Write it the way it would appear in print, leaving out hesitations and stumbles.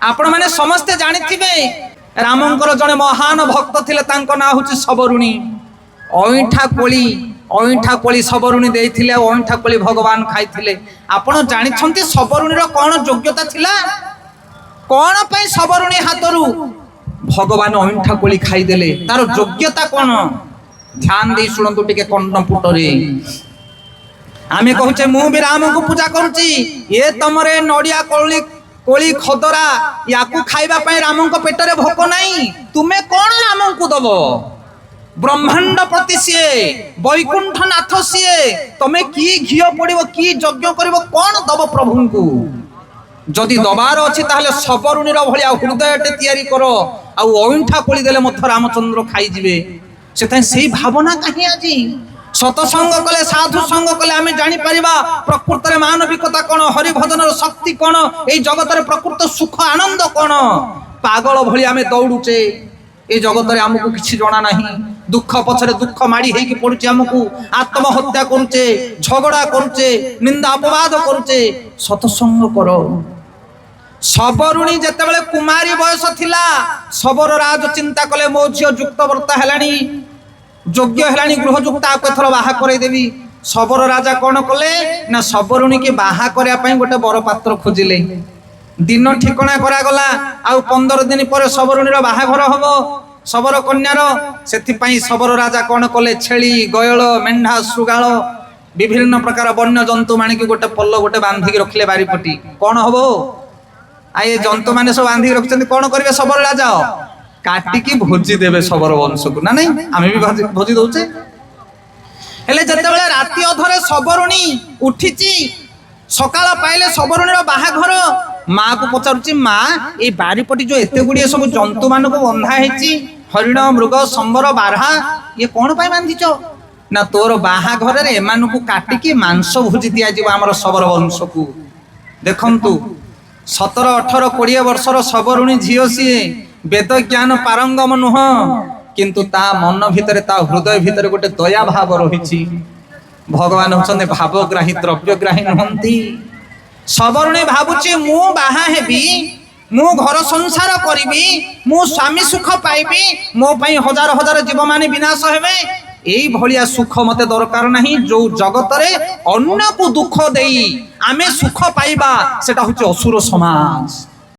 आपण माने समस्ते जानिथिबे रामंकर जने महान भक्त थिले तांको ना होची सबरुणी। ଅଇଁଠା କୋଳି सबरुणी ଦେଇଥିଲେ ଅଇଁଠା କୋଳି भगवान खाइथिले। आपण जानिछंती सबरुणी रो कोन योग्यता थिला कोन पई सबरुणी हातरू भगवान अइंठा कोली खाई देले तार योग्यता कोन ध्यान दे सुनंतु टिके कर्णपुटरे आमे कहूचे मु भी राम को पूजा करूची ये तमरे नडिया कोली कोली खदरा याकू खाइबा पई राम को पेटरे भोक नाही तुमे कोन राम को दबो ब्रह्मांड प्रति सिए वैकुंठ नाथ सिए तमे की घियो पड़िबो की यज्ञ करबो कोन दबो प्रभु को जदि दबार अच्छी ताहले सबरुणीर भलिया हृदयटे तैयारी करो आउ अइंठा कोली देले मथ रामचंद्र खाई जिवे सेथाय सेही भावना काहे आजी सतसंग कले साधु संग कले आमे जानि परिबा प्रकृत रे मानविकता कोन हरि भजनर शक्ति कोन एई जगत रे प्रकृत सुख आनंद कोन पागल भली आमे दौडुचे ए जगत रे हमकु किछि जणा नाही दुख पछरे दुख माडी हेकी पडुचे हमकु आत्महत्या करूचे झगड़ा करूचे निंदा अपवाद करूचे सतसंग करो सबरुणी जेतेबेले कुमारी बयस थिला सबर राज चिंता कले मो झियो युक्त वर्ता हेलानी योग्य हेलानी गृहयुक्त आकेथर बाहा करे देवी सबर राजा कोन कले ना सबरुणी के बाहा करया पई गोटे बर पात्र खोजिले दिन ठिकणा करा गला आ 15 दिन पर सबरुणीर बाहा घर हबो सबर कन्यार सेथि पई सबर राजा कोन कले छेली गयल मेंढा सुगाळ विभिन्न प्रकार वन्य जंतु माने की गोटे पल्ल गोटे बांधी के रखले बारीपटी कोन हबो आए जंतु माने सब बांधी रखछन कोन करबे सबर राजा काटी की भोजी देबे सबर वंश को ना नहीं आमे भी भोजी दउचे हेले जते बेले राती अधरे सबरुणी उठिची सकाळ पाइले सबरुणीर बाहाघर माँ को पचारुची माँ ए बारीपटी जो एते गुडिए सब जंतु मान को बंधा हेची हरिण मृग संबर बारहा ये कोन पाई बांधिचो ना तोर बाहाघर रे एमान को काटी की मांस भोजी दिया जीव हमर सबर वंश को देखंतु 17 18 20 वर्षर सबरुणी झियो सी वेद ज्ञान पारंगम नुह किंतु ता मन भितर ता हृदय भितर गोटे दया भाव रही भगवान होचने भावग्राही द्रव्यग्राही नहंती सबरुणी भाबुची मु बाहा हेबी मु घर संसार करिबी मु स्वामी सुख पाइबी मो पई हजार हजार जीव माने विनाश हेबे एई भलिया सुख मते दरकार नहीं जो जगत रे अन्य को दुख देई आमे सुख पाइबा सेटा होची असुर समाज।